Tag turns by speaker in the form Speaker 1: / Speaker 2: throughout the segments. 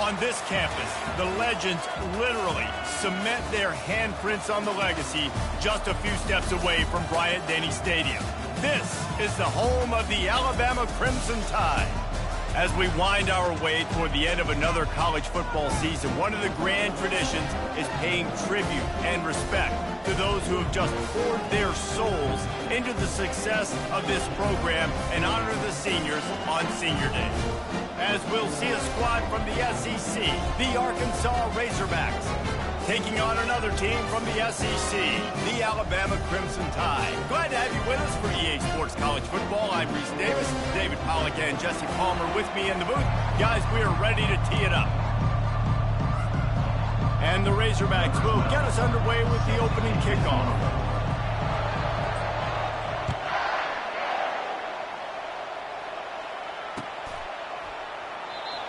Speaker 1: On this campus, the legends literally cement their handprints on the legacy just a few steps away from Bryant-Denny Stadium. This is the home of the Alabama Crimson Tide. As we wind our way toward the end of another college football season, one of the grand traditions is paying tribute and respect to those who have just poured their souls into the success of this program and honor the seniors on Senior Day. As we'll see a squad from the SEC, the Arkansas Razorbacks, taking on another team from the SEC, the Alabama Crimson Tide. Glad to have you with us for EA Sports College Football. I'm Reese Davis, David Pollack and Jesse Palmer with me in the booth. Guys, we are ready to tee it up. And the Razorbacks will get us underway with the opening kickoff.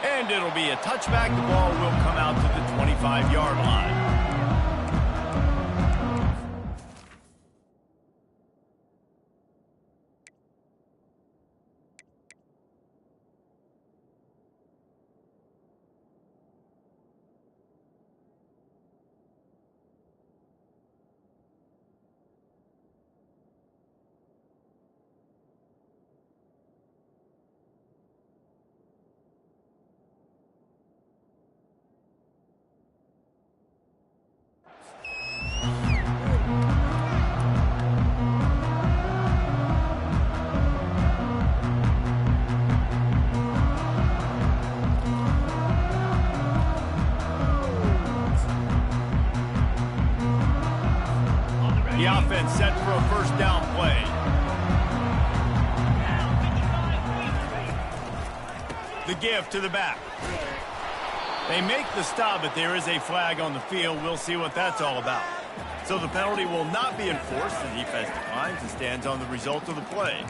Speaker 1: And it'll be a touchback. The ball will come out to the 25-yard line. The offense set for a first down play. The give to the back. They make the stop, but there is a flag on the field. We'll see what that's all about. So the penalty will not be enforced. The defense declines and stands on the result of the play.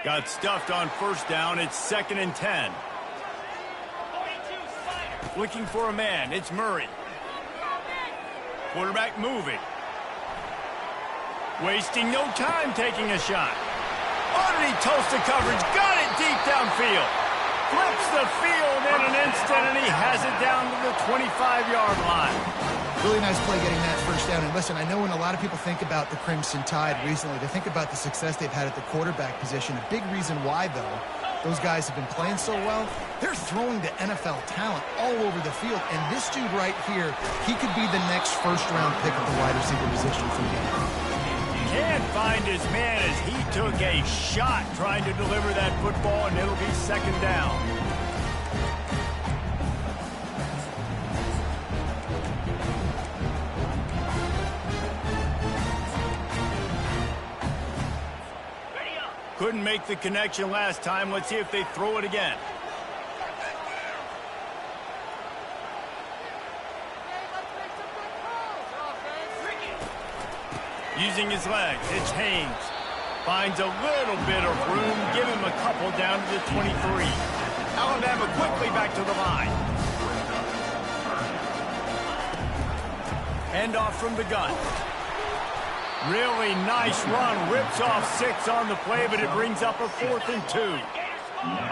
Speaker 1: Got stuffed on first down. It's 2nd and 10. Looking for a man. It's Murray. Quarterback moving. Wasting no time taking a shot. Oh, did he toast the coverage? Got it deep downfield. Flips the field in an instant, and he has it down to the 25-yard line.
Speaker 2: Really nice play getting that first down. And listen, I know when a lot of people think about the Crimson Tide recently, they think about the success they've had at the quarterback position. A big reason why, though, those guys have been playing so well, they're throwing the NFL talent all over the field. And this dude right here, he could be the next first-round pick at the wide receiver position for me.
Speaker 1: Can't find his man as he took a shot trying to deliver that football, and it'll be 2nd down. Couldn't make the connection last time. Let's see if they throw it again. Using his legs, it's Haynes. Finds a little bit of room. Give him a couple down to the 23. Alabama quickly back to the line. Handoff from the gun. Really nice run. Rips off 6 on the play, but it brings up a 4th and 2.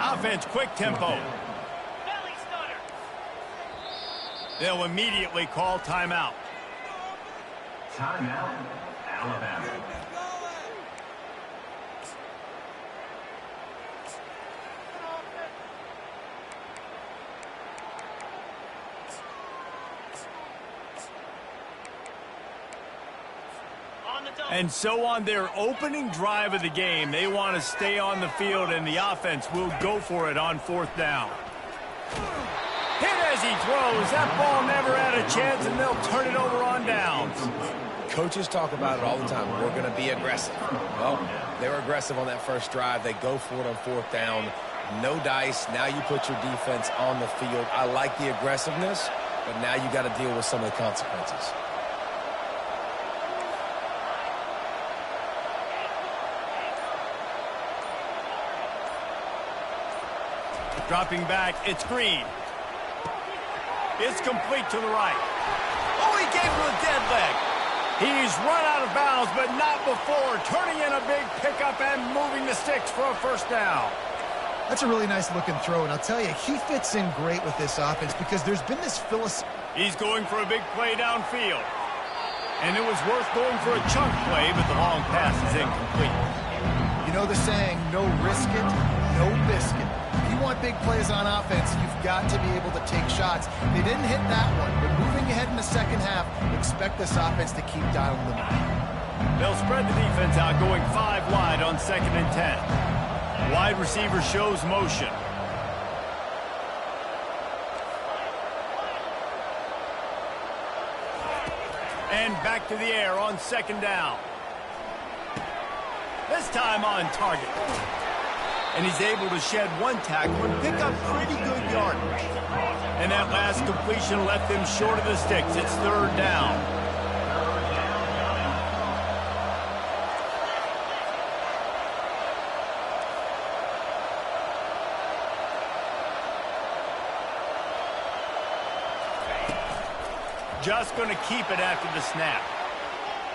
Speaker 1: Offense, quick tempo. They'll immediately call timeout.
Speaker 3: Timeout, Alabama.
Speaker 1: And so on their opening drive of the game, they want to stay on the field, and the offense will go for it on 4th down. Hit as he throws. That ball never had a chance, and they'll turn it over on downs.
Speaker 4: Coaches talk about it all the time. We're going to be aggressive. Well, they were aggressive on that first drive. They go for it on 4th down. No dice. Now you put your defense on the field. I like the aggressiveness, but now you got to deal with some of the consequences.
Speaker 1: Dropping back, it's Green. It's complete to the right. Oh, he gave him a dead leg. He's run out of bounds, but not before turning in a big pickup and moving the sticks for a first down.
Speaker 2: That's a really nice looking throw, and I'll tell you, he fits in great with this offense because there's been this
Speaker 1: He's going for a big play downfield. And it was worth going for a chunk play, but the long pass is incomplete.
Speaker 2: You know the saying, no risk it, no biscuit. If you want big plays on offense, you've got to be able to take shots. They didn't hit that one, but moving ahead in the second half, expect this offense to keep dialing them up.
Speaker 1: They'll spread the defense out, going 5 wide on 2nd and 10. Wide receiver shows motion. And back to the air on 2nd down. This time on target. And he's able to shed 1 tackle and pick up pretty good yardage. And that last completion left him short of the sticks. It's 3rd down. Just going to keep it after the snap.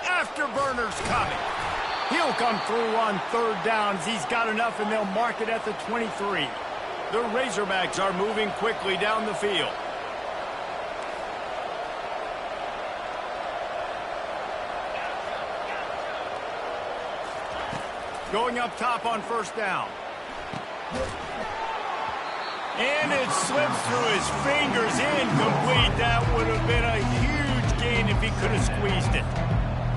Speaker 1: Afterburner's coming. He'll come through on 3rd down as he's got enough, and they'll mark it at the 23. The Razorbacks are moving quickly down the field. Going up top on 1st down. And it slips through his fingers, incomplete. That would have been a huge gain if he could have squeezed it.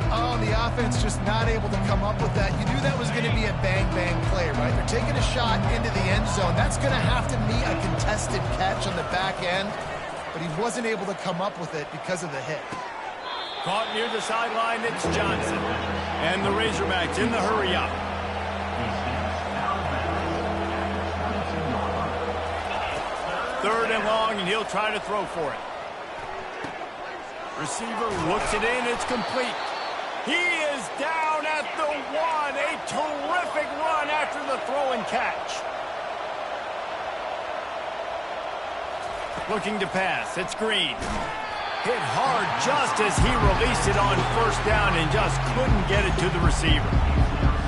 Speaker 2: Oh, the offense just not able to come up with that. You knew that was going to be a bang-bang play, right? They're taking a shot into the end zone. That's going to have to be a contested catch on the back end, but he wasn't able to come up with it because of the hit.
Speaker 1: Caught near the sideline, it's Johnson. And the Razorbacks in the hurry-up. Third and long, and he'll try to throw for it. Receiver looks it in. It's complete. He is down at the 1. A terrific run after the throw and catch. Looking to pass. It's Green. Hit hard just as he released it on 1st down and just couldn't get it to the receiver.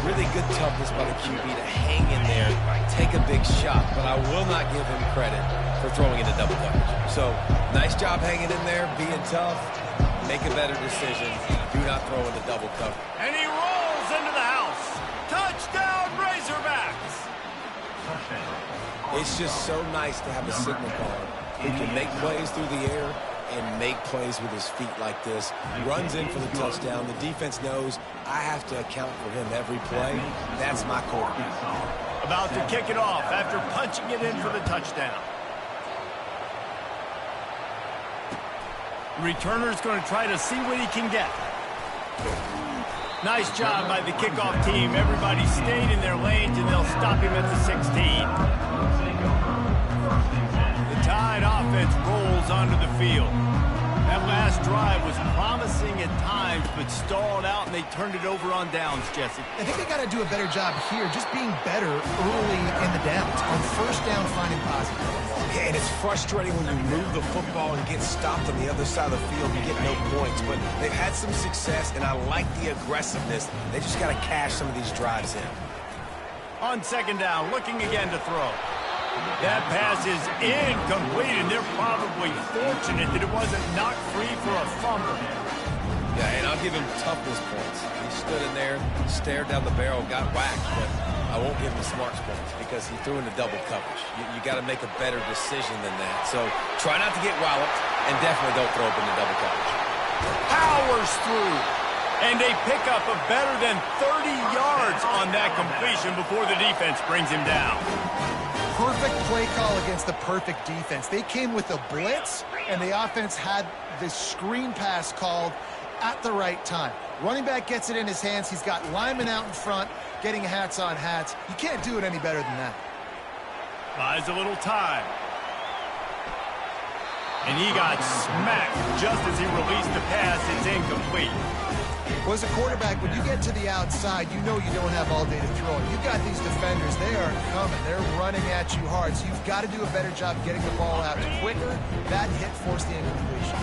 Speaker 4: Really good toughness by the QB to hang in there, take a big shot, but I will not give him credit for throwing into double coverage. So, nice job hanging in there, being tough, make a better decision, do not throw into double coverage.
Speaker 1: And he rolls into the house. Touchdown, Razorbacks!
Speaker 4: It's just so nice to have a signal caller who can make plays through the air and make plays with his feet like this. Runs in for the touchdown. The defense knows I have to account for him every play. That's my quarterback.
Speaker 1: About to kick it off after punching it in for the touchdown. Returner's going to try to see what he can get. Nice job by the kickoff team. Everybody stayed in their lanes, and they'll stop him at the 16. The Tide offense rolls onto the field. That last drive was promising at times, but stalled out, and they turned it over on downs, Jesse.
Speaker 2: I think they got to do a better job here, just being better early in the downs. On 1st down, finding positive.
Speaker 4: Yeah, and it's frustrating when you move the football and get stopped on the other side of the field and get no points. But they've had some success, and I like the aggressiveness. They just got to cash some of these drives in.
Speaker 1: On 2nd down, looking again to throw. That pass is incomplete, and they're probably fortunate that it wasn't knocked free for a fumble.
Speaker 4: Yeah, and I'll give him toughness points. He stood in there, stared down the barrel, got whacked, but I won't give him smarts points because he threw into double coverage. You got to make a better decision than that. So try not to get walloped, and definitely don't throw up into double coverage.
Speaker 1: Powers through. And they pick up a better than 30 yards on that completion before the defense brings him down.
Speaker 2: Perfect play call against the perfect defense. They came with a blitz, and the offense had this screen pass called at the right time. Running back gets it in his hands. He's got linemen out in front, getting hats on hats. You can't do it any better than that.
Speaker 1: Buys a little time. And he got smacked just as he released the pass. It's incomplete.
Speaker 2: Well, as a quarterback, when you get to the outside, you know you don't have all day to throw. You've got these defenders. They are coming. They're running at you hard. So you've got to do a better job getting the ball out quicker. That hit forced the incompletion.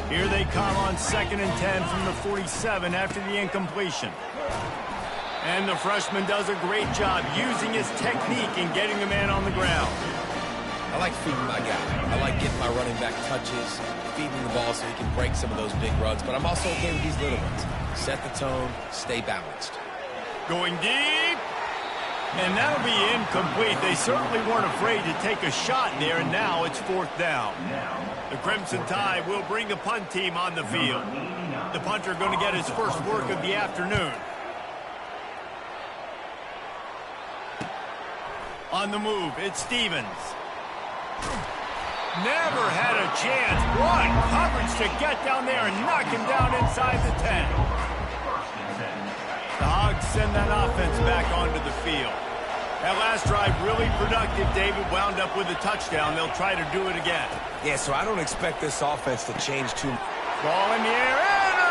Speaker 1: Here they come on 2nd and 10 from the 47 after the incompletion. And the freshman does a great job using his technique and getting the man on the ground.
Speaker 4: I like feeding my guy. I like getting my running back touches, feeding the ball so he can break some of those big runs. But I'm also okay with these little ones. Set the tone, stay balanced.
Speaker 1: Going deep. And that'll be incomplete. They certainly weren't afraid to take a shot there, and now it's 4th down. The Crimson Tide will bring the punt team on the field. The punter going to get his first work of the afternoon. On the move, it's Stevens. Never had a chance. What coverage to get down there and knock him down inside the 10. The Hogs send that offense back onto the field. That last drive really productive. David wound up with a touchdown. They'll try to do it again.
Speaker 4: Yeah, so I don't expect this offense to change too much.
Speaker 1: Ball in the air.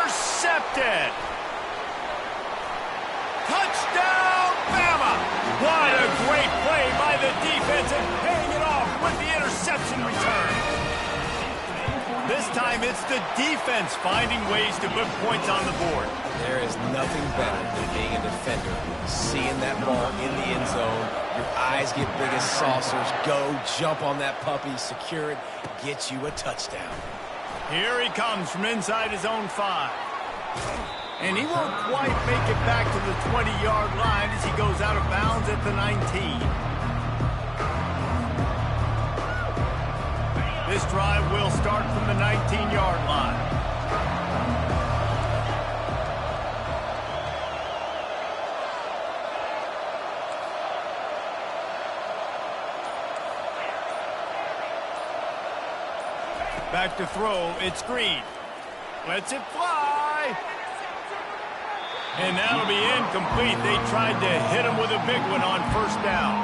Speaker 1: Intercepted. Touchdown, Bama. What a great play by the defense and paying it off with the interception return. This time it's the defense finding ways to put points on the board.
Speaker 4: There is nothing better than being a defender, seeing that ball in the end zone, your eyes get big as saucers, go jump on that puppy, secure it, get you a touchdown.
Speaker 1: Here he comes from inside his own 5. And he won't quite make it back to the 20-yard line as he goes out of bounds at the 19. This drive will start from the 19-yard line. Back to throw, it's Green. Lets it fly. And that'll be incomplete. They tried to hit him with a big one on 1st down.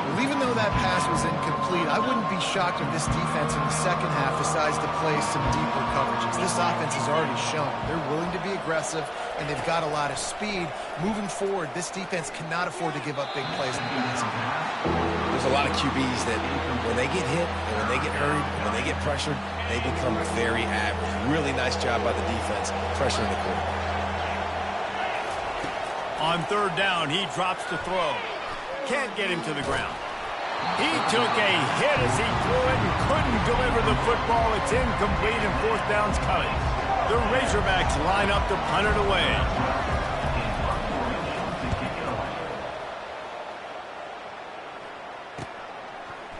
Speaker 2: Well, even though that pass was incomplete, I wouldn't be shocked if this defense in the second half decides to play some deeper coverages. This offense has already shown they're willing to be aggressive, and they've got a lot of speed. Moving forward, this defense cannot afford to give up big plays in the passing game.
Speaker 4: There's a lot of QBs that when they get hit, and when they get hurried, and when they get pressured, they become very average. Really nice job by the defense pressuring the quarterback.
Speaker 1: On 3rd down, he drops to throw. Can't get him to the ground. He took a hit as he threw it and couldn't deliver the football. It's incomplete and 4th down's coming. The Razorbacks line up to punt it away.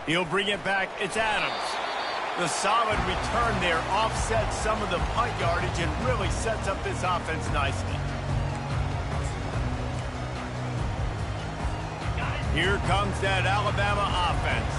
Speaker 1: He'll bring it back. It's Adams. The solid return there offsets some of the punt yardage and really sets up this offense nicely. Here comes that Alabama offense.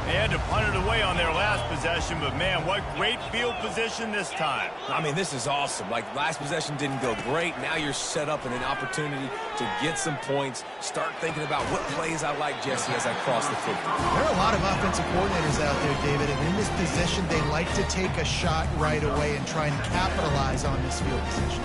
Speaker 1: They had to punt it away on their last possession, but man, what great field position this time.
Speaker 4: I mean, this is awesome. Like, last possession didn't go great. Now you're set up in an opportunity to get some points. Start thinking about what plays I like, Jesse, as I cross the 50.
Speaker 2: There are a lot of offensive coordinators out there, David, and in this position, they like to take a shot right away and try and capitalize on this field position.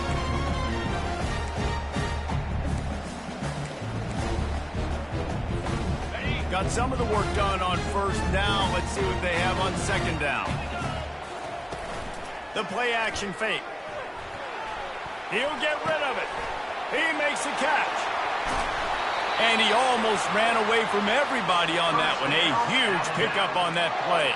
Speaker 1: Got some of the work done on 1st down. Let's see what they have on 2nd down. The play action fake. He'll get rid of it. He makes the catch. And he almost ran away from everybody on that one. A huge pickup on that play.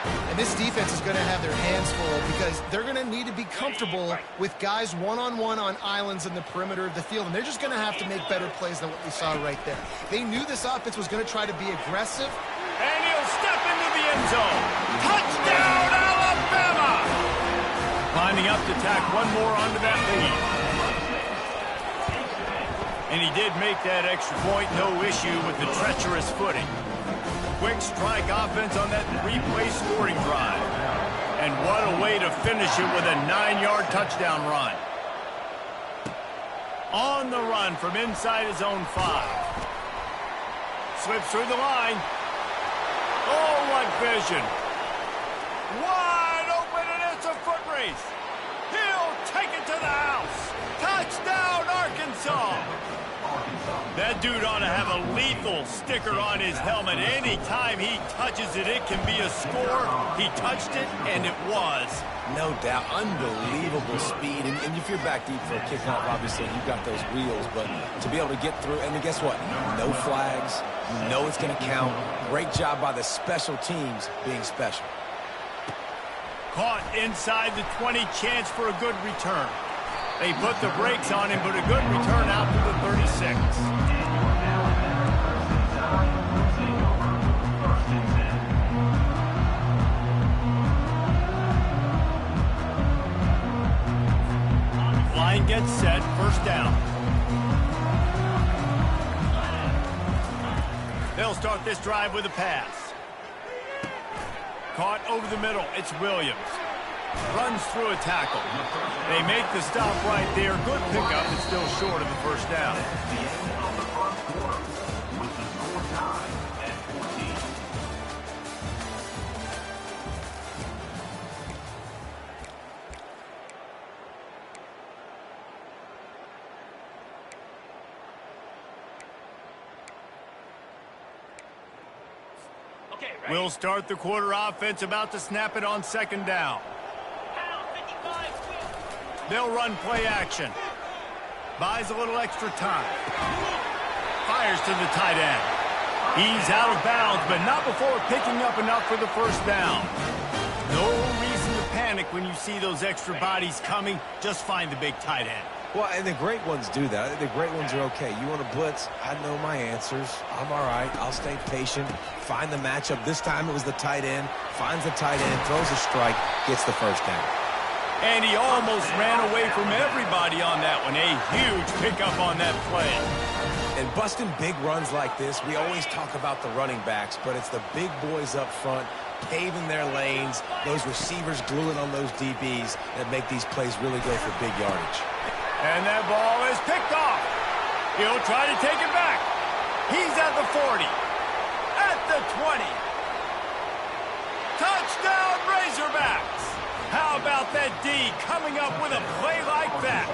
Speaker 2: And this defense is going to have their hands full because they're going to need to be comfortable with guys one-on-one on islands in the perimeter of the field. And they're just going to have to make better plays than what we saw right there. They knew this offense was going to try to be aggressive.
Speaker 1: And he'll step into the end zone. Touchdown, Alabama! Lining up to tack one more onto that lead. And he did make that extra point, no issue with the treacherous footing. Quick strike offense on that 3-play scoring drive. And what a way to finish it with a 9-yard touchdown run. On the run from inside his own 5. Slips through the line. Oh, what vision. Wide open, and it's a foot race. He'll take it to the house. Arkansas. That dude ought to have a lethal sticker on his helmet. Anytime he touches it, it can be a score. He touched it, and it was.
Speaker 4: No doubt. Unbelievable speed. And if you're back deep for a kickoff, obviously you've got those wheels. But to be able to get through, and then guess what? No flags. You know it's going to count. Great job by the special teams being special.
Speaker 1: Caught inside the 20, chance for a good return. They put the brakes on him, but a good return out to the 36. Line gets set, first down. They'll start this drive with a pass. Caught over the middle, it's Williams. Runs through a tackle. They make the stop right there. Good pickup, it's still short of the first down. We'll start the quarter offense, about to snap it on second down. They'll run play action. Buys a little extra time. Fires to the tight end. He's out of bounds, but not before picking up enough for the first down. No reason to panic when you see those extra bodies coming. Just find the big tight end.
Speaker 4: Well, and the great ones do that. The great ones are okay. You want to blitz? I know my answers. I'm all right. I'll stay patient. Find the matchup. This time it was the tight end. Finds the tight end, throws a strike, gets the first down.
Speaker 1: And he almost ran away from everybody on that one. A huge pickup on that play.
Speaker 4: And busting big runs like this, we always talk about the running backs, but it's the big boys up front paving their lanes, those receivers gluing on those DBs that make these plays really go for big yardage.
Speaker 1: And that ball is picked off. He'll try to take it back. He's at the 40. At the 20. Touchdown, Razorbacks. How about that D coming up with a play like that?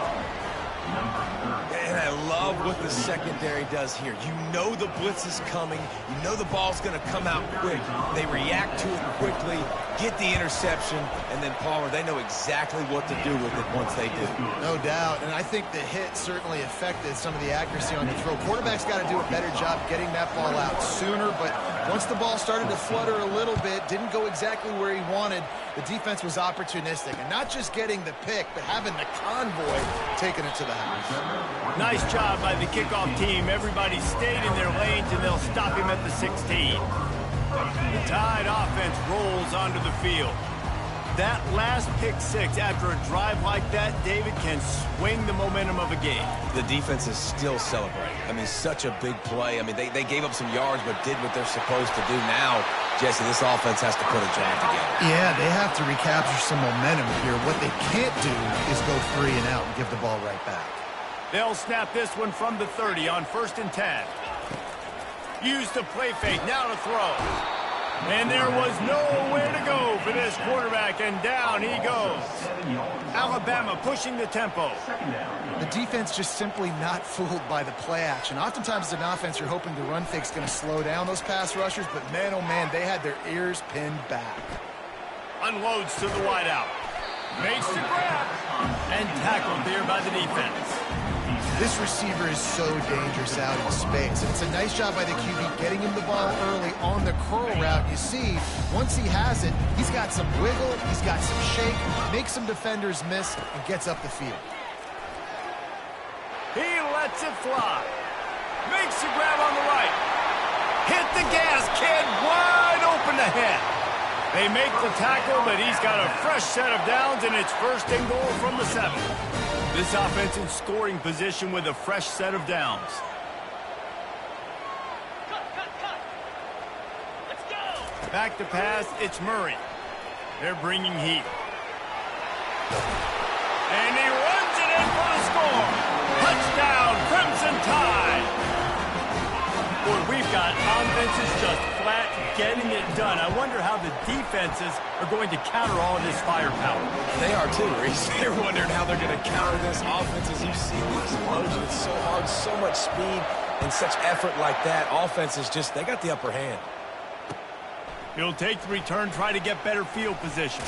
Speaker 4: And I love what the secondary does here. You know the blitz is coming. You know the ball's going to come out quick. They react to it quickly, get the interception, and then, Palmer, they know exactly what to do with it once they do.
Speaker 2: No doubt, and I think the hit certainly affected some of the accuracy on the throw. Quarterback's got to do a better job getting that ball out sooner, but once the ball started to flutter a little bit, didn't go exactly where he wanted, the defense was opportunistic. And not just getting the pick, but having the convoy taking it to the house.
Speaker 1: Nice job by the kickoff team. Everybody stayed in their lanes, and they'll stop him at the 16. The Tide offense rolls onto the field. That last pick six after a drive like that, David, can swing the momentum of a game.
Speaker 4: The defense is still celebrating. I mean, such a big play. I mean, they gave up some yards but did what they're supposed to do. Now, Jesse, this offense has to put a drive together.
Speaker 2: Yeah, they have to recapture some momentum here. What they can't do is go 3 and out and give the ball right back.
Speaker 1: They'll snap this one from the 30 on 1st and 10. Use the play fake, now to throw. And there was nowhere to go for this quarterback, and down he goes. Alabama pushing the tempo.
Speaker 2: The defense just simply not fooled by the play action. Oftentimes as an offense, you're hoping the run fake's going to slow down those pass rushers, but man, oh man, they had their ears pinned back.
Speaker 1: Unloads to the wideout. Makes the grab. And tackled there by the defense.
Speaker 2: This receiver is so dangerous out in space. And it's a nice job by the QB getting him the ball early on the curl route. You see, once he has it, he's got some wiggle, he's got some shake, makes some defenders miss, and gets up the field.
Speaker 1: He lets it fly. Makes the grab on the right. Hit the gas, kid. Wide open ahead. They make the tackle, but he's got a fresh set of downs, and it's 1st and goal from the 7. This offense in scoring position with a fresh set of downs. Let's go. Back to pass, it's Murray. They're bringing heat. And he runs it in for the score. Touchdown, Crimson Tide. Boy, we've got offenses just flat getting it done. I wonder how the defenses are going to counter all of this firepower.
Speaker 4: They are too, Reese. They're wondering how they're going to counter this offense. As you see the explosion, it's so hard, so much speed, and such effort like that. Offense is just, they got the upper hand.
Speaker 1: He'll take the return, try to get better field position.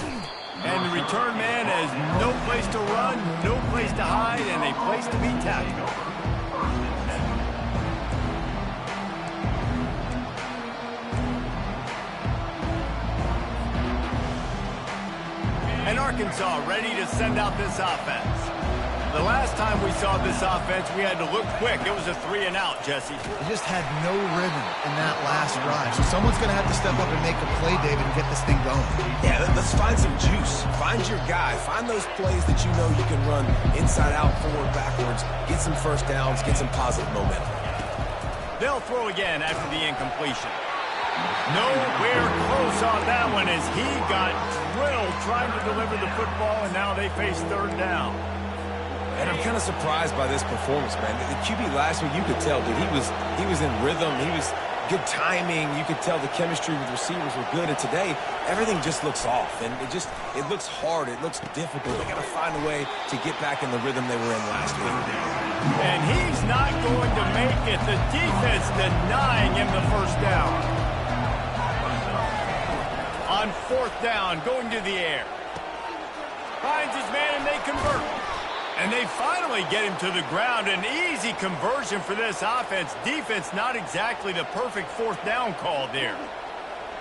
Speaker 1: And the return man has no place to run, no place to hide, and a place to be tackled. And Arkansas ready to send out this offense. The last time we saw this offense, we had to look quick. It was a 3-and-out, Jesse.
Speaker 2: They just had no rhythm in that last drive. So someone's going to have to step up and make a play, David, and get this thing going.
Speaker 4: Yeah, let's find some juice. Find your guy. Find those plays that you know you can run inside out, forward, backwards. Get some first downs. Get some positive momentum.
Speaker 1: They'll throw again after the incompletion. Nowhere close on that one as he got drilled trying to deliver the football, and now they face third down.
Speaker 4: And I'm kind of surprised by this performance, man. The QB last week, you could tell, dude, he was in rhythm. He was good timing. You could tell the chemistry with receivers were good. And today, everything just looks off. And it looks hard. It looks difficult. They got to find a way to get back in the rhythm they were in last week.
Speaker 1: And he's not going to make it. The defense denying him the first down. On fourth down, going to the air. Finds his man, and they convert. And they finally get him to the ground. An easy conversion for this offense. Defense, not exactly the perfect fourth down call there.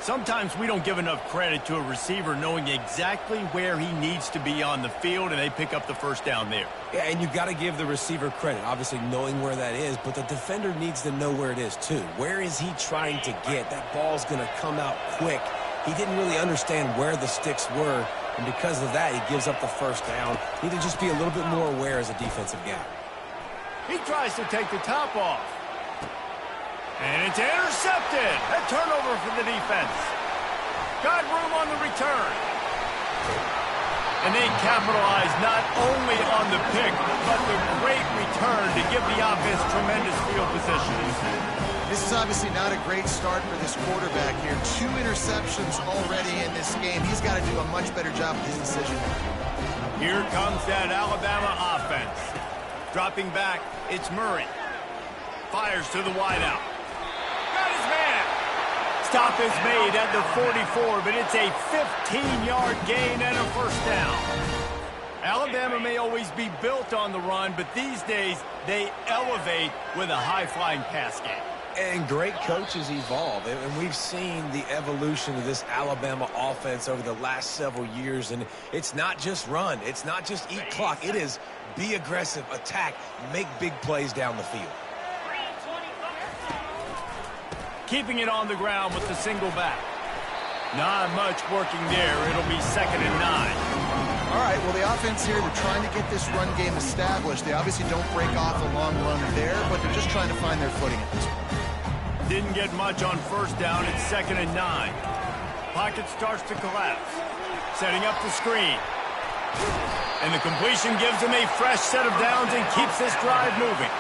Speaker 1: Sometimes we don't give enough credit to a receiver knowing exactly where he needs to be on the field, and they pick up the first down there.
Speaker 4: Yeah, and you got to give the receiver credit, obviously knowing where that is, but the defender needs to know where it is too. Where is he trying to get? That ball's going to come out quick. He didn't really understand where the sticks were, and because of that, he gives up the first down. Need to just be a little bit more aware as a defensive guy.
Speaker 1: He tries to take the top off. And it's intercepted. A turnover for the defense. Got room on the return. And they capitalize not only on the pick, but the great return to give the offense tremendous field position.
Speaker 2: This is obviously not a great start for this quarterback here. 2 interceptions already in this game. He's got to do a much better job with his decision.
Speaker 1: Here comes that Alabama offense. Dropping back, it's Murray. Fires to the wideout. Got his man. Stop is made at the 44, but it's a 15-yard gain and a first down. Alabama may always be built on the run, but these days they elevate with a high-flying pass game.
Speaker 4: And great coaches evolve, and we've seen the evolution of this Alabama offense over the last several years, and it's not just run, it's not just eat clock, it is be aggressive, attack, make big plays down the field.
Speaker 1: Keeping it on the ground with the single back. Not much working there. It'll be 2nd and 9.
Speaker 2: All right, well, the offense here, they're trying to get this run game established. They obviously don't break off a long run there, but they're just trying to find their footing at this point.
Speaker 1: Didn't get much on first down. It's 2nd and 9. Pocket starts to collapse. Setting up the screen. And the completion gives him a fresh set of downs and keeps this drive moving.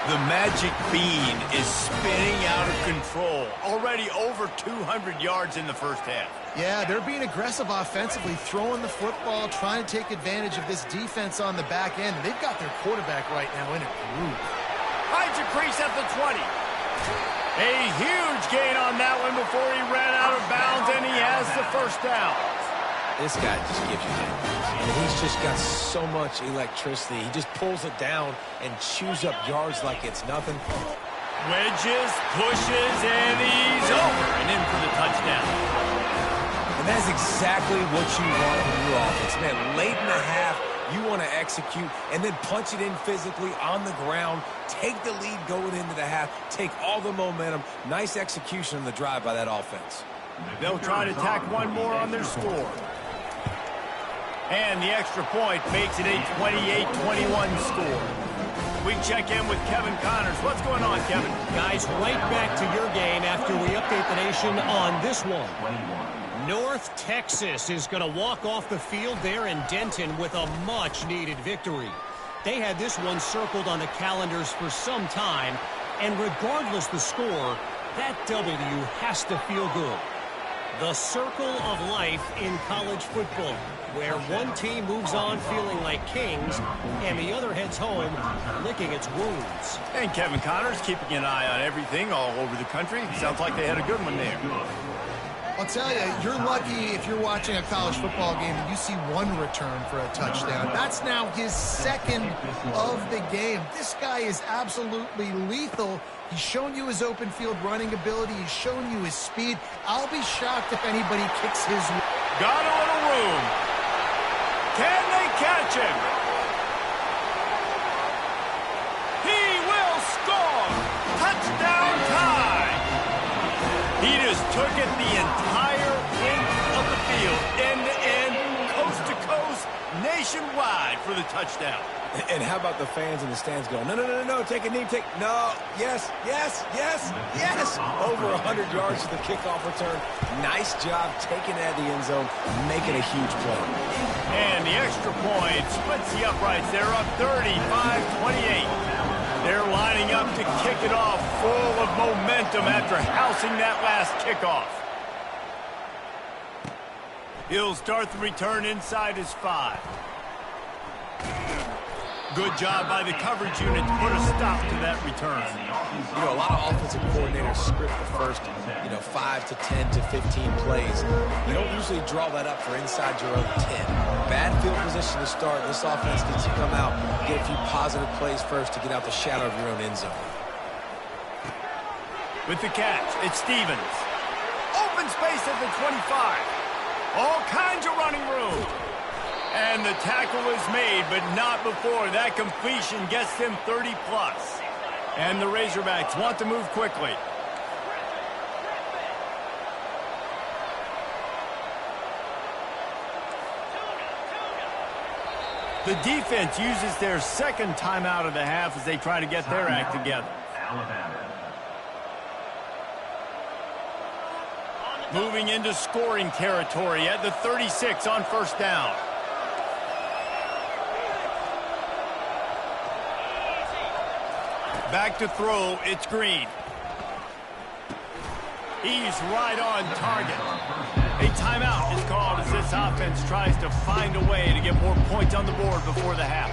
Speaker 1: The magic bean is spinning out of control. Already over 200 yards in the first half.
Speaker 2: Yeah, they're being aggressive offensively, throwing the football, trying to take advantage of this defense on the back end. They've got their quarterback right now in a groove.
Speaker 1: Finds a crease at the 20. A huge gain on that one before he ran out of bounds, and he has the first down.
Speaker 4: This guy just gives you that. And he's just got so much electricity. He just pulls it down and chews up yards like it's nothing.
Speaker 1: Wedges, pushes, and he's over and in for the touchdown.
Speaker 4: And that's exactly what you want from your offense. Man, late in the half, you want to execute and then punch it in physically on the ground. Take the lead going into the half. Take all the momentum. Nice execution on the drive by that offense.
Speaker 1: They'll try to tack one more on their score. And the extra point makes it a 28-21 score. We check in with Kevin Connors. What's going on, Kevin?
Speaker 3: Guys, right back to your game after we update the nation on this one. North Texas is going to walk off the field there in Denton with a much-needed victory. They had this one circled on the calendars for some time, and regardless the score, That W has to feel good. The circle of life in college football, where one team moves on feeling like kings and the other heads home licking its wounds.
Speaker 1: And Kevin Connor's keeping an eye on everything all over the country. Sounds like they had a good one there.
Speaker 2: I'll tell you, you're lucky if you're watching a college football game and you see one return for a touchdown. That's now his second of the game. This guy is absolutely lethal. He's shown you his open field running ability. He's shown you his speed. I'll be shocked if anybody kicks his...
Speaker 1: Got a little room. Can they catch him? He will score. Touchdown time. He just took it the entire length of the field, end to end, coast to coast, nationwide for the touchdown.
Speaker 4: And how about the fans in the stands going, no, no, no, no, take a knee, no, yes, yes, yes, yes. Over 100 yards to the kickoff return. Nice job taking it out of the end zone, making a huge play.
Speaker 1: And the extra point splits the uprights. They're up 35-28. They're lining up to kick it off full of momentum after housing that last kickoff. He'll start the return inside his 5. Good job by the coverage unit to put a stop to that return.
Speaker 4: You know, a lot of offensive coordinators script the first, 5 to 10 to 15 plays. You don't usually draw that up for inside your own 10. Bad field position to start. This offense needs to come out, get a few positive plays first to get out the shadow of your own end zone.
Speaker 1: With the catch, it's Stevens. Open space at the 25. All kinds of running room. And the tackle is made, but not before that completion gets them 30+. And the Razorbacks want to move quickly. The defense uses their second timeout of the half as they try to get their act together. Moving into scoring territory at the 36 on first down. Back to throw, it's Green. He's right on target. A timeout is called as this offense tries to find a way to get more points on the board before the half.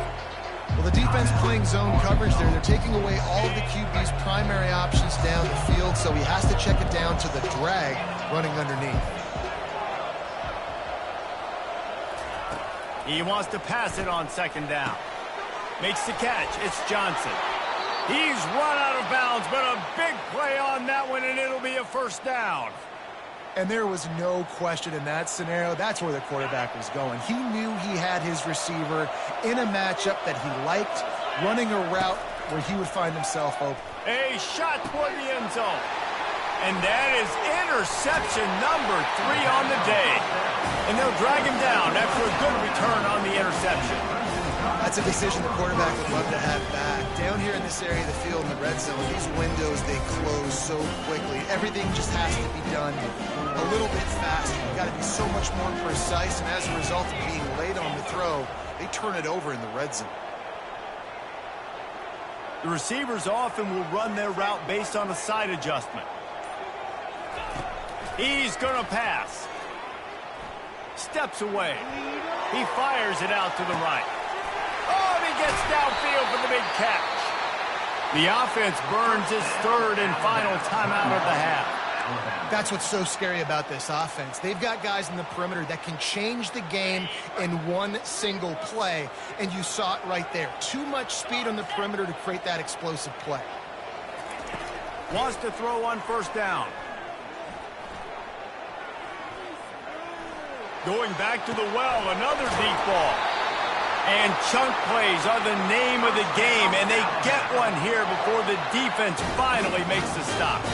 Speaker 2: Well, the defense playing zone coverage there. They're taking away all of the QB's primary options down the field, so he has to check it down to the drag running underneath.
Speaker 1: He wants to pass it on second down. Makes the catch. It's Johnson. He's run out of bounds, but a big play on that one, and it'll be a first down.
Speaker 2: And there was no question in that scenario. That's where the quarterback was going. He knew he had his receiver in a matchup that he liked, running a route where he would find himself open.
Speaker 1: A shot toward the end zone. And that is interception number 3 on the day. And they'll drag him down after a good return on the interception.
Speaker 2: That's a decision the quarterback would love to have back. Down here in this area of the field in the red zone, these windows, they close so quickly. Everything just has to be done a little bit faster. You've got to be so much more precise, and as a result of being late on the throw, they turn it over in the red zone.
Speaker 1: The receivers often will run their route based on a side adjustment. He's going to pass. Steps away. He fires it out to the right. Oh, and he gets downfield for the big catch. The offense burns his third and final timeout of the half.
Speaker 2: That's what's so scary about this offense. They've got guys in the perimeter that can change the game in one single play, and you saw it right there. Too much speed on the perimeter to create that explosive play.
Speaker 1: Wants to throw on first down. Going back to the well, another deep ball. And chunk plays are the name of the game, and they get one here before the defense finally makes the stop.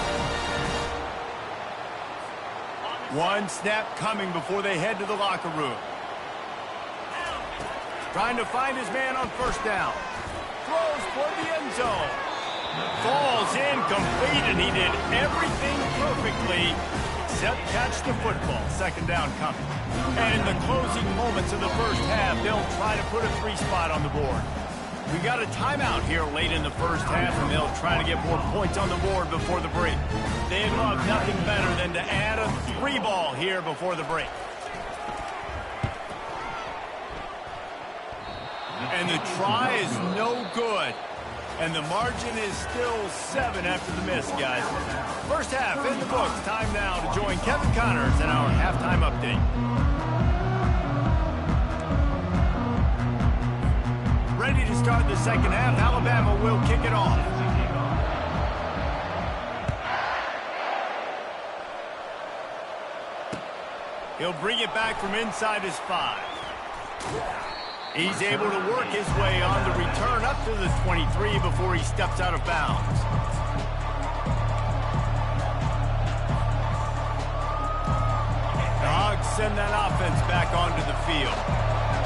Speaker 1: One snap coming before they head to the locker room. Trying to find his man on first down. Throws for the end zone. Falls incomplete, and he did everything perfectly except catch the football. Second down coming. And in the closing moments of the first half, they'll try to put a 3 spot on the board. We got a timeout here late in the first half, and they'll try to get more points on the board before the break. They'd love nothing better than to add a 3-ball here before the break. And the try is no good. And the margin is still 7 after the miss, guys. First half in the books. Time now to join Kevin Connors in our halftime update. Ready to start the second half. Alabama will kick it off. He'll bring it back from inside his 5. He's able to work his way on the return up to the 23 before he steps out of bounds. The Hogs send that offense back onto the field.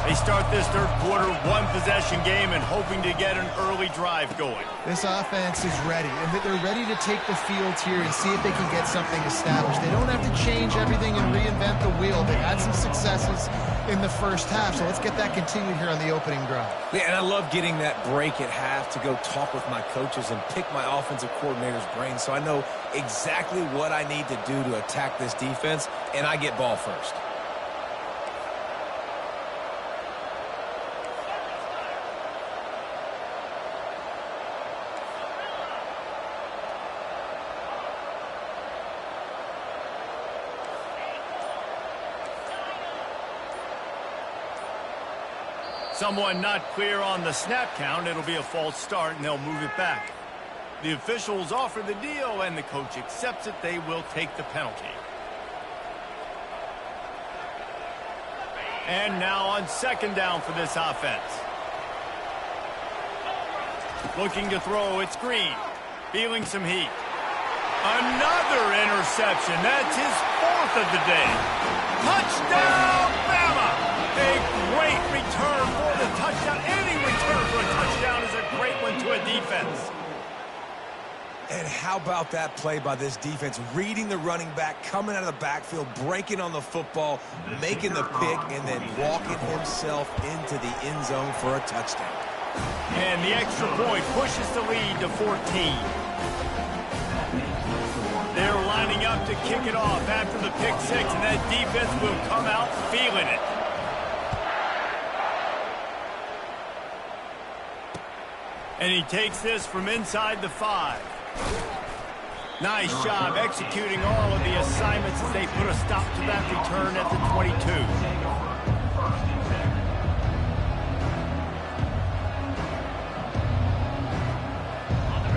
Speaker 1: They start this third quarter one-possession game and hoping to get an early drive going.
Speaker 2: This offense is ready, and they're ready to take the field here and see if they can get something established. They don't have to change everything and reinvent the wheel. They had some successes in the first half, so let's get that continued here on the opening drive.
Speaker 4: Yeah, and I love getting that break at half to go talk with my coaches and pick my offensive coordinator's brain so I know exactly what I need to do to attack this defense, and I get ball first.
Speaker 1: Someone not clear on the snap count. It'll be a false start, and they'll move it back. The officials offer the deal, and the coach accepts it. They will take the penalty. And now on second down for this offense. Looking to throw, it's Green. Feeling some heat. Another interception. That's his 4th of the day. Touchdown, Bama! A great return for the touchdown. Any return for a touchdown is a great one to a defense.
Speaker 4: And how about that play by this defense? Reading the running back, coming out of the backfield, breaking on the football, making the pick, and then walking himself into the end zone for a touchdown.
Speaker 1: And the extra point pushes the lead to 14. They're lining up to kick it off after the pick 6, and that defense will come out feeling it. And he takes this from inside the 5. Nice job executing all of the assignments as they put a stop to that return at the 22.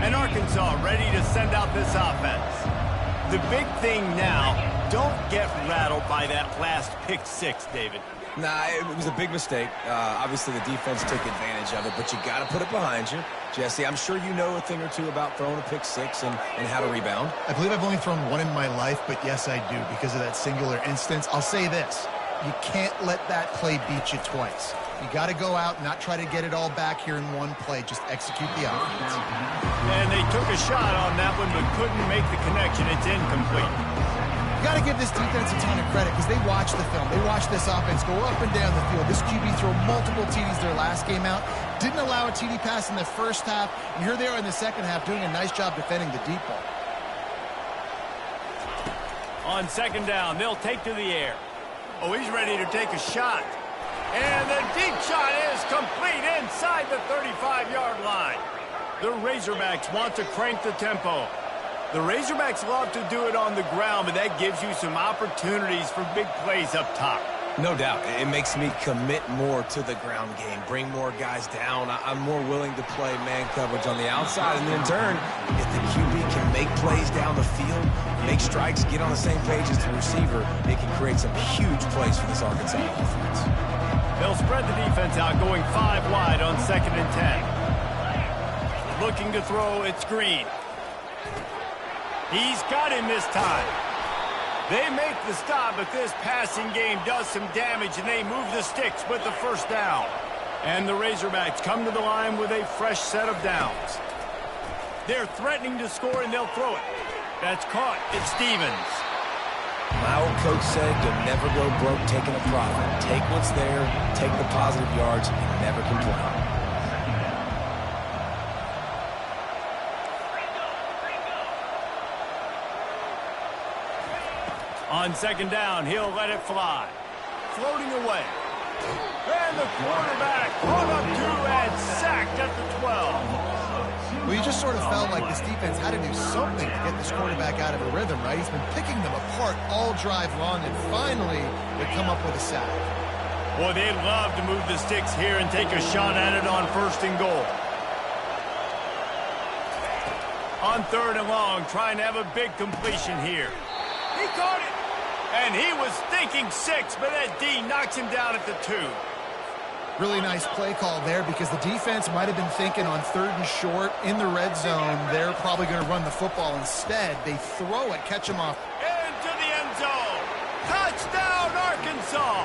Speaker 1: And Arkansas ready to send out this offense. The big thing now, don't get rattled by that last pick 6, David.
Speaker 4: Nah, it was a big mistake. Obviously, the defense took advantage of it, but you got to put it behind you. Jesse, I'm sure you know a thing or two about throwing a pick 6 and how to rebound.
Speaker 2: I believe I've only thrown one in my life, but yes, I do because of that singular instance. I'll say this. You can't let that play beat you twice. You got to go out and not try to get it all back here in one play. Just execute the offense.
Speaker 1: And they took a shot on that one, but couldn't make the connection. It's incomplete.
Speaker 2: You got to give this defense a ton of credit because they watched the film. They watched this offense go up and down the field. This QB threw multiple TDs their last game out. Didn't allow a TD pass in the first half. And here they are in the second half doing a nice job defending the deep ball.
Speaker 1: On second down, they'll take to the air. Oh, he's ready to take a shot. And the deep shot is complete inside the 35-yard line. The Razorbacks want to crank the tempo. The Razorbacks love to do it on the ground, but that gives you some opportunities for big plays up top.
Speaker 4: No doubt. It makes me commit more to the ground game, bring more guys down. I'm more willing to play man coverage on the outside. And in turn, if the QB can make plays down the field, make strikes, get on the same page as the receiver, it can create some huge plays for this Arkansas offense.
Speaker 1: They'll spread the defense out, going 5 wide on 2nd and 10. Looking to throw, it's Green. He's got him this time. They make the stop, but this passing game does some damage, and they move the sticks with the first down. And the Razorbacks come to the line with a fresh set of downs. They're threatening to score, and they'll throw it. That's caught. It's Stevens.
Speaker 4: My old coach said you'll never go broke taking a profit. Take what's there, take the positive yards, and never complain.
Speaker 1: On second down, he'll let it fly. Floating away. And the quarterback caught up to and sacked at the 12.
Speaker 2: Well, you just sort of felt like this defense had to do something to get this quarterback out of a rhythm, right? He's been picking them apart all drive long, and finally they come up with a sack.
Speaker 1: Boy, they'd love to move the sticks here and take a shot at it on 1st and goal. On 3rd and long, trying to have a big completion here. He caught it. And he was thinking 6, but that D knocks him down at the 2.
Speaker 2: Really nice play call there because the defense might have been thinking on 3rd and short in the red zone. They're probably going to run the football. Instead, they throw it, catch him off.
Speaker 1: Into the end zone. Touchdown, Arkansas.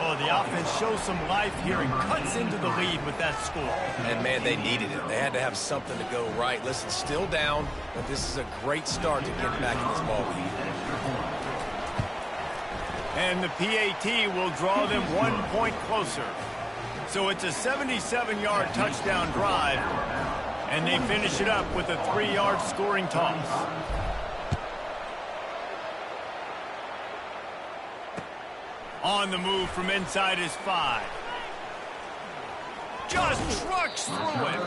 Speaker 1: Oh, the offense shows some life here and cuts into the lead with that score.
Speaker 4: And, man, they needed it. They had to have something to go right. Listen, still down, but this is a great start to get back in this ball game.
Speaker 1: And the PAT will draw them 1 point closer. So it's a 77-yard touchdown drive, and they finish it up with a 3-yard scoring toss. On the move from inside his 5. Just trucks through it.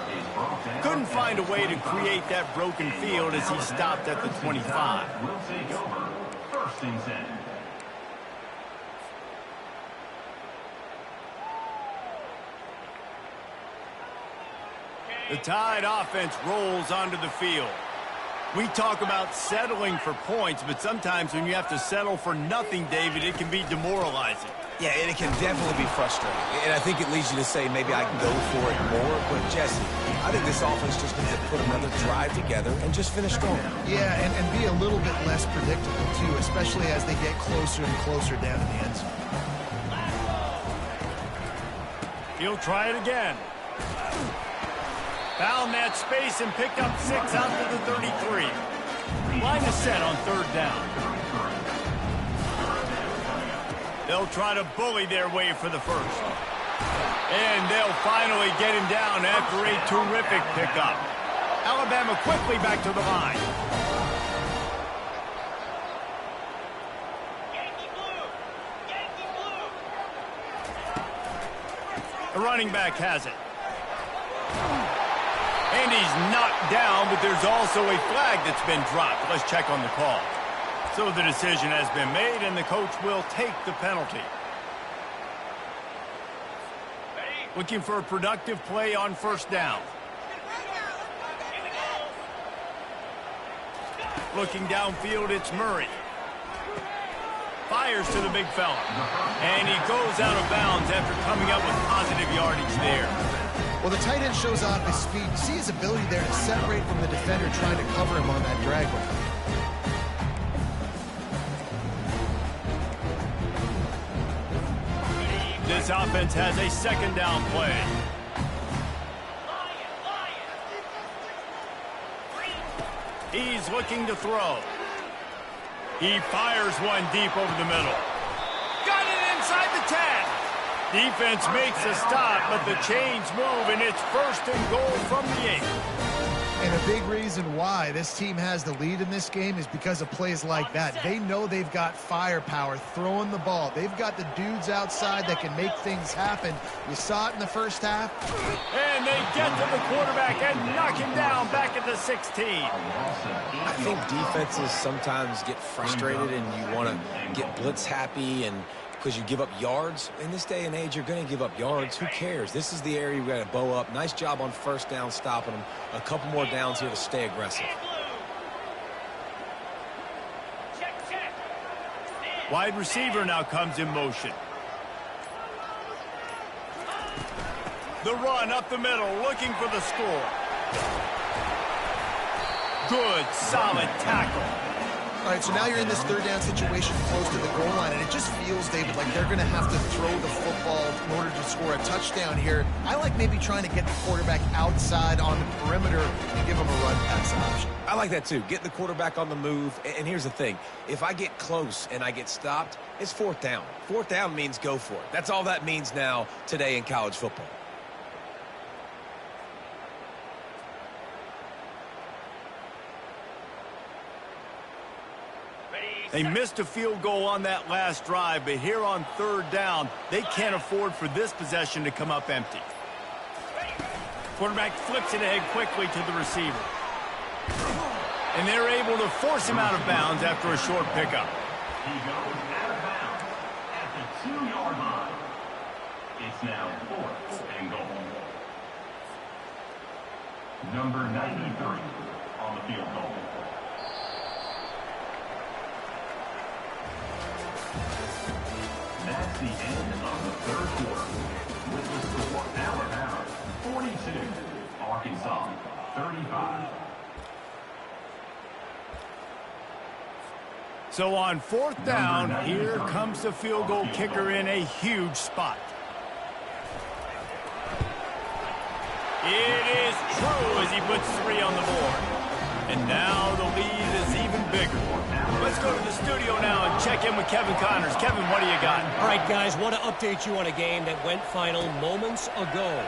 Speaker 1: Couldn't find a way to create that broken field as he stopped at the 25. The Tide offense rolls onto the field. We talk about settling for points, but sometimes when you have to settle for nothing, David, it can be demoralizing.
Speaker 4: Yeah, and it can definitely be frustrating. And I think it leads you to say maybe I can go for it more. But, Jesse, I think this offense just needs to put another drive together and just finish strong.
Speaker 2: Yeah, and be a little bit less predictable, too, especially as they get closer and closer down to the end zone.
Speaker 1: He'll try it again. Found that space and picked up 6 out to the 33. Line is set on 3rd down. They'll try to bully their way for the 1st. And they'll finally get him down after a terrific pickup. Alabama quickly back to the line. The running back has it. And he's knocked down, but there's also a flag that's been dropped. Let's check on the call. So the decision has been made, and the coach will take the penalty. Looking for a productive play on 1st down. Looking downfield, it's Murray. Fires to the big fella. And he goes out of bounds after coming up with positive yardage there.
Speaker 2: Well, the tight end shows off his speed. You see his ability there to separate from the defender trying to cover him on that drag route.
Speaker 1: This offense has a 2nd down play. He's looking to throw. He fires one deep over the middle. Got it inside the 10. Defense makes a stop, but the chains move, and it's 1st and goal from the 8.
Speaker 2: And a big reason why this team has the lead in this game is because of plays like that. They know they've got firepower throwing the ball. They've got the dudes outside that can make things happen. You saw it in the 1st half.
Speaker 1: And they get to the quarterback and knock him down back at the 16.
Speaker 4: I think defenses sometimes get frustrated and you want to get blitz happy and because you give up yards. In this day and age, you're going to give up yards. Who cares? This is the area you got to bow up. Nice job on 1st down stopping them. A couple more downs here to stay aggressive.
Speaker 1: Wide receiver now comes in motion. The run up the middle, looking for the score. Good, solid tackle.
Speaker 2: All right, so now you're in this 3rd down situation close to the goal line, and it just feels, David, like they're going to have to throw the football in order to score a touchdown here. I like maybe trying to get the quarterback outside on the perimeter and give him a run pass option.
Speaker 4: I like that too. Get the quarterback on the move. And here's the thing. If I get close and I get stopped, it's 4th down. 4th down means go for it. That's all that means now today in college football.
Speaker 1: They missed a field goal on that last drive, but here on third down, they can't afford for this possession to come up empty. Quarterback flips it ahead quickly to the receiver. And they're able to force him out of bounds after a short pickup.
Speaker 5: He goes out of bounds at the 2-yard line. It's now 4th and goal. Number 93 on the field goal. That's the end of the third quarter. With the score, Alabama 42, Arkansas 35.
Speaker 1: So on fourth down, here comes the field goal kicker in a huge spot. It is true as he puts 3 on the board. And now the lead is even bigger. Let's go to the studio now and check in with Kevin Connors. Kevin, what do you got?
Speaker 3: All right, guys, want to update you on a game that went final moments ago.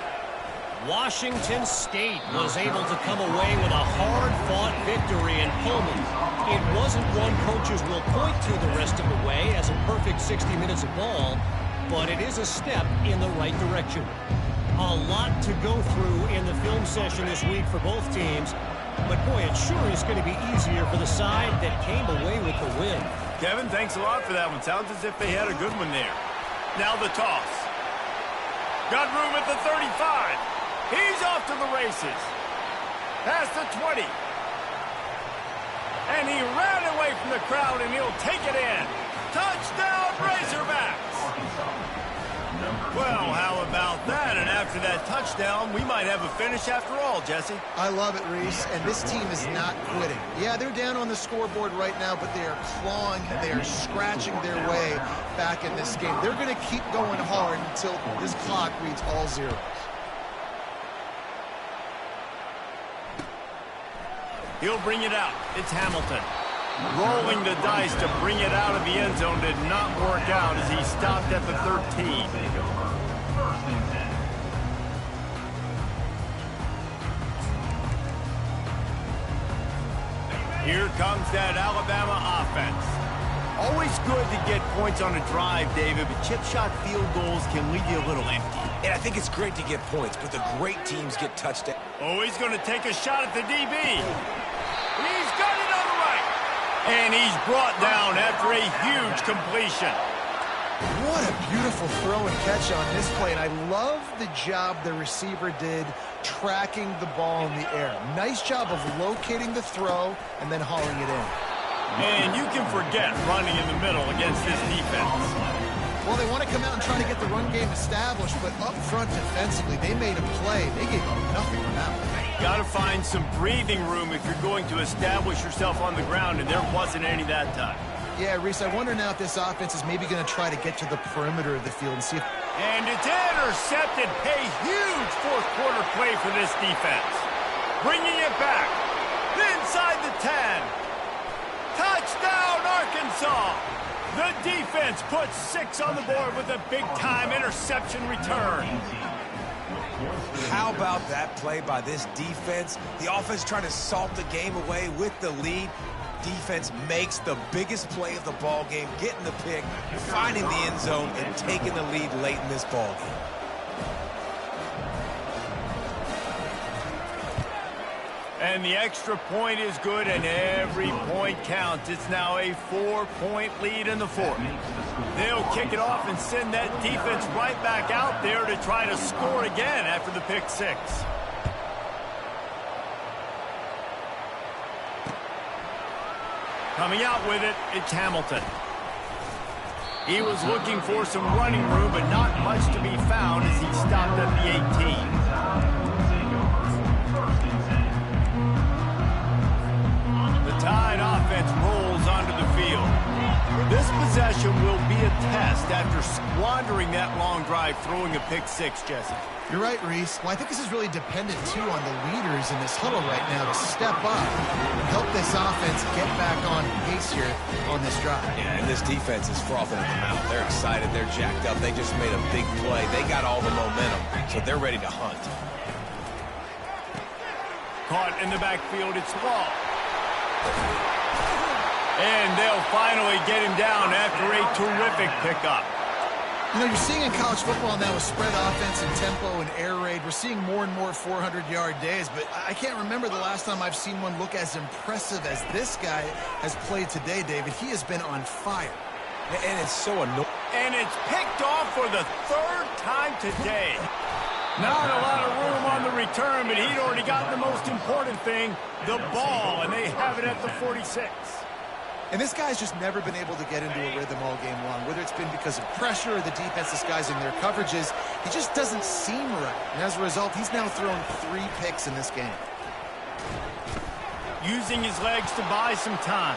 Speaker 3: Washington State was able to come away with a hard-fought victory in Pullman. It wasn't one coaches will point to the rest of the way as a perfect 60 minutes of ball, but it is a step in the right direction. A lot to go through in the film session this week for both teams, but boy, it sure is going to be easier for the side that came away with the win.
Speaker 1: Kevin, thanks a lot for that one. Sounds as if they had a good one there. Now the toss. Got room at the 35. He's off to the races. Past the 20. And he ran away from the crowd, and he'll take it in. Touchdown, Razorbacks! Well, how about that? And after that touchdown, we might have a finish after all, Jesse.
Speaker 2: I love it, Reese, and this team is not quitting. Yeah, they're down on the scoreboard right now, but they are clawing and they are scratching their way back in this game. They're going to keep going hard until this clock reads all zeros.
Speaker 1: He'll bring it out. It's Hamilton. Rolling the dice to bring it out of the end zone did not work out as he stopped at the 13. Here comes that Alabama offense. Always good to get points on a drive, David, but chip shot field goals can leave you a little empty.
Speaker 4: And I think it's great to get points, but the great teams get touchdowns.
Speaker 1: Oh, he's going to take a shot at the DB. He's got it on the right. And he's brought down after a huge completion.
Speaker 2: What a beautiful throw and catch on this play. And I love the job the receiver did tracking the ball in the air. Nice job of locating the throw and then hauling it in.
Speaker 1: And you can forget running in the middle against this defense.
Speaker 2: Well, they want to come out and try to get the run game established, but up front defensively, they made a play. They gave up nothing on that one.
Speaker 1: Got to find some breathing room if you're going to establish yourself on the ground, and there wasn't any that time.
Speaker 2: Yeah, Reese, I wonder now if this offense is maybe going to try to get to the perimeter of the field and see if...
Speaker 1: And it's intercepted. A huge fourth quarter play for this defense. Bringing it back. Inside the 10. Touchdown, Arkansas. The defense puts 6 on the board with a big-time interception return.
Speaker 4: How about that play by this defense? The offense trying to salt the game away with the lead. Defense makes the biggest play of the ball game, getting the pick, finding the end zone, and taking the lead late in this ball game.
Speaker 1: And the extra point is good, and every point counts. It's now a 4-point lead in the fourth. They'll kick it off and send that defense right back out there to try to score again after the pick 6. Coming out with it, it's Hamilton. He was looking for some running room, but not much to be found as he stopped at the 18. Tide offense rolls onto the field. This possession will be a test after squandering that long drive throwing a pick 6, Jesse.
Speaker 2: You're right, Reese. Well, I think this is really dependent, too, on the leaders in this huddle right now to step up and help this offense get back on pace here on this drive.
Speaker 4: Yeah, and this defense is frothing at the mouth. They're excited. They're jacked up. They just made a big play. They got all the momentum, so they're ready to hunt. Caught
Speaker 1: in the backfield, it's Ball. And they'll finally get him down after a terrific pickup.
Speaker 2: You know, you're seeing in college football now with spread offense and tempo and air raid, we're seeing more and more 400-yard days, but I can't remember the last time I've seen one look as impressive as this guy has played today, David. He has been on fire.
Speaker 4: And it's so annoying.
Speaker 1: And it's picked off for the third time today. Not a lot of room on the return, but he'd already got the most important thing, the ball, and they have it at the 46.
Speaker 2: And this guy's just never been able to get into a rhythm all game long, whether it's been because of pressure or the defense disguising their coverages. He just doesn't seem right. And as a result, he's now thrown 3 picks in this game.
Speaker 1: Using his legs to buy some time.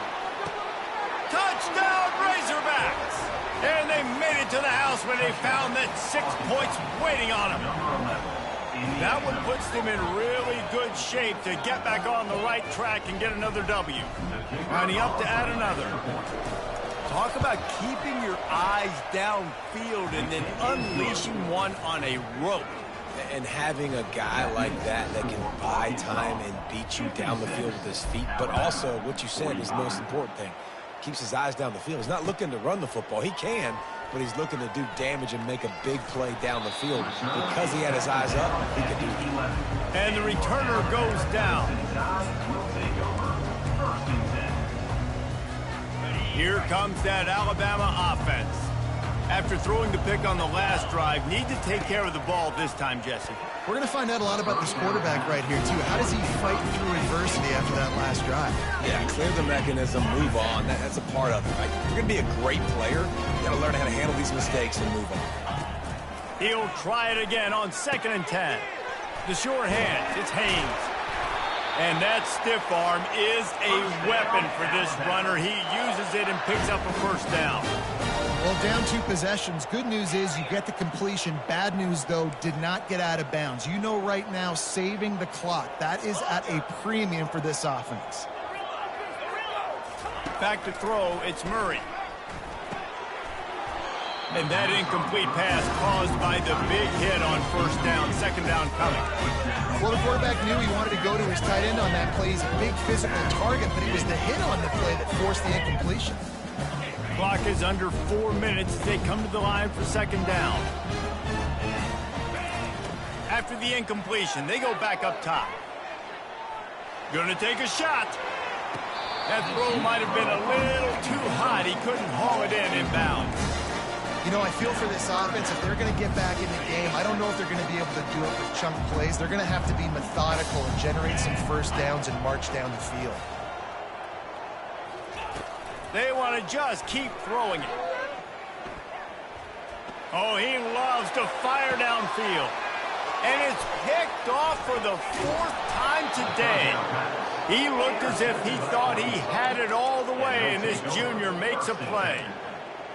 Speaker 1: Touchdown, Razorbacks! And they made it to the house when they found that 6 points waiting on them. That one puts them in really good shape to get back on the right track and get another W. Lining up to add another. Talk about keeping your eyes downfield and then unleashing one on a rope.
Speaker 4: And having a guy like that can buy time and beat you down the field with his feet, but also what you said is the most important thing. Keeps his eyes down the field. He's not looking to run the football. He can, but he's looking to do damage and make a big play down the field. Because he had his eyes up, he could do that.
Speaker 1: And the returner goes down. Here comes that Alabama offense. After throwing the pick on the last drive, need to take care of the ball this time, Jesse.
Speaker 2: We're going to find out a lot about this quarterback right here, too. How does he fight through adversity after that last drive?
Speaker 4: Yeah, clear the mechanism, move on. That's a part of it, right? If you're going to be a great player, you got to learn how to handle these mistakes and move on.
Speaker 1: He'll try it again on 2nd and 10. The sure hand, it's Haynes. And that stiff arm is a weapon for this runner. He uses it and picks up a first down.
Speaker 2: Well, down 2 possessions. Good news is you get the completion. Bad news, though, did not get out of bounds. You know right now, saving the clock. That is at a premium for this offense.
Speaker 1: Back to throw, it's Murray. And that incomplete pass caused by the big hit on first down. 2nd down coming.
Speaker 2: Well, the quarterback knew he wanted to go to his tight end on that play. He's a big physical target, but it was the hit on the play that forced the incompletion.
Speaker 1: Clock is under 4 minutes as they come to the line for 2nd down. After the incompletion, they go back up top. Gonna take a shot. That throw might have been a little too hot. He couldn't haul it in inbounds.
Speaker 2: You know, I feel for this offense, if they're going to get back in the game, I don't know if they're going to be able to do it with chunk plays. They're going to have to be methodical and generate some first downs and march down the field.
Speaker 1: They want to just keep throwing it. Oh, he loves to fire downfield. And it's picked off for the 4th time today. He looked as if he thought he had it all the way, and this junior makes a play.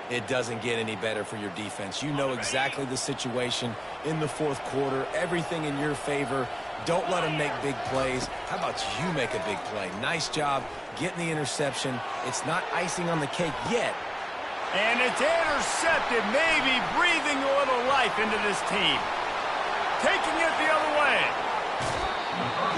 Speaker 4: It doesn't get any better for your defense. You know exactly the situation in the 4th quarter. Everything in your favor. Don't let them make big plays. How about you make a big play? Nice job getting the interception. It's not icing on the cake yet.
Speaker 1: And it's intercepted, maybe breathing a little life into this team. Taking it the other way.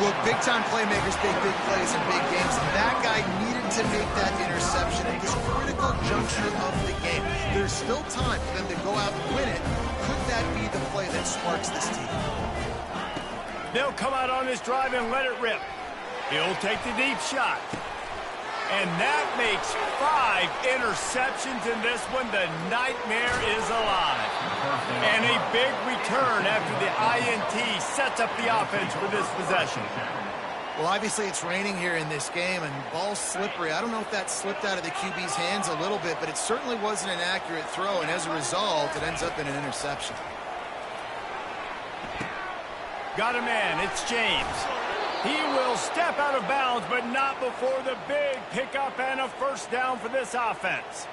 Speaker 2: Look, big-time playmakers make big plays in big games, and that guy needed to make that interception at this critical juncture of the game. There's still time for them to go out and win it. Could that be the play that sparks this team?
Speaker 1: They'll come out on this drive and let it rip. He'll take the deep shot. And that makes 5 interceptions in this one. The nightmare is alive. And a big return after the INT sets up the offense for this possession.
Speaker 2: Well, obviously it's raining here in this game, and ball's slippery. I don't know if that slipped out of the QB's hands a little bit, but it certainly wasn't an accurate throw, and as a result, it ends up in an interception.
Speaker 1: Got a man. It's James. He will step out of bounds, but not before the big pickup and a first down for this offense.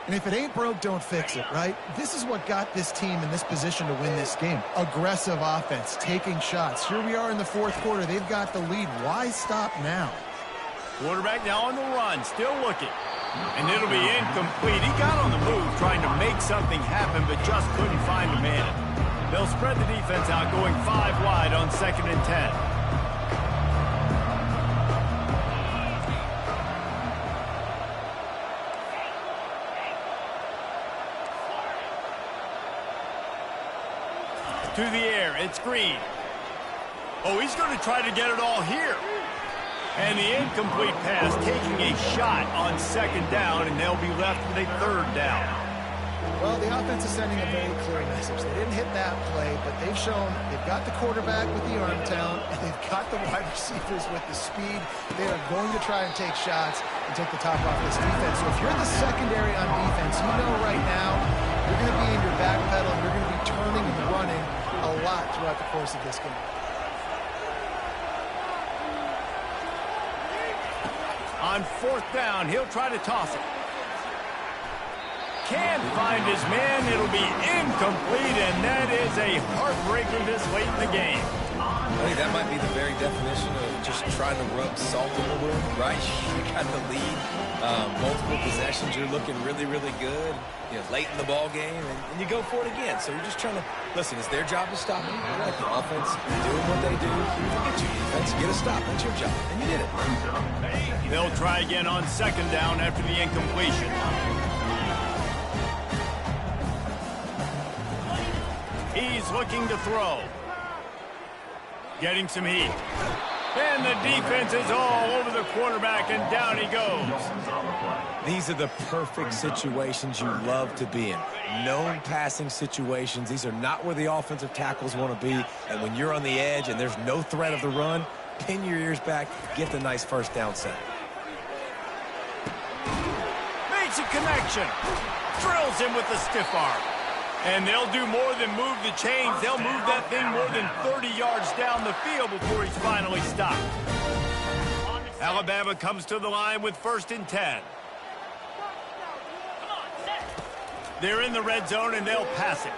Speaker 2: And if it ain't broke, don't fix it, right? This is what got this team in this position to win this game. Aggressive offense, taking shots. Here we are in the 4th quarter. They've got the lead. Why stop now?
Speaker 1: Quarterback now on the run, still looking. And it'll be incomplete. He got on the move trying to make something happen, but just couldn't find a man. They'll spread the defense out, going 5 wide on 2nd and 10. To the air, it's Green. Oh, he's going to try to get it all here. And the incomplete pass taking a shot on second down, and they'll be left with a third down.
Speaker 2: Well, the offense is sending a very clear message. They didn't hit that play, but they've shown they've got the quarterback with the arm talent, and they've got the wide receivers with the speed. They are going to try and take shots and take the top off this defense. So if you're the secondary on defense, you know right now you're going to be in your back pedal, and you're going to be turning and running a lot throughout the course of this game.
Speaker 1: On fourth down, he'll try to toss it. Can't find his man. It'll be incomplete, and that is a heartbreaker this late in the game.
Speaker 4: I think that might be the very definition of just trying to rub salt in the wound, right? You got the lead, multiple possessions, you're looking really, really good, late in the ball game, and you go for it again. So you're just trying to, listen, it's their job to stop them. Like the offense doing what they do. Forget your defense, get a stop. That's your job, and you did it.
Speaker 1: They'll try again on second down after the incompletion. He's looking to throw. Getting some heat. And the defense is all over the quarterback, and down he goes.
Speaker 4: These are the perfect situations you love to be in. Known passing situations. These are not where the offensive tackles want to be. And when you're on the edge and there's no threat of the run, pin your ears back, get the nice first down sack.
Speaker 1: Makes a connection. Drills him with the stiff arm. And they'll do more than move the chains. They'll move that thing more than 30 yards down the field before he's finally stopped. Alabama comes to the line with 1st and 10. They're in the red zone, and they'll pass it.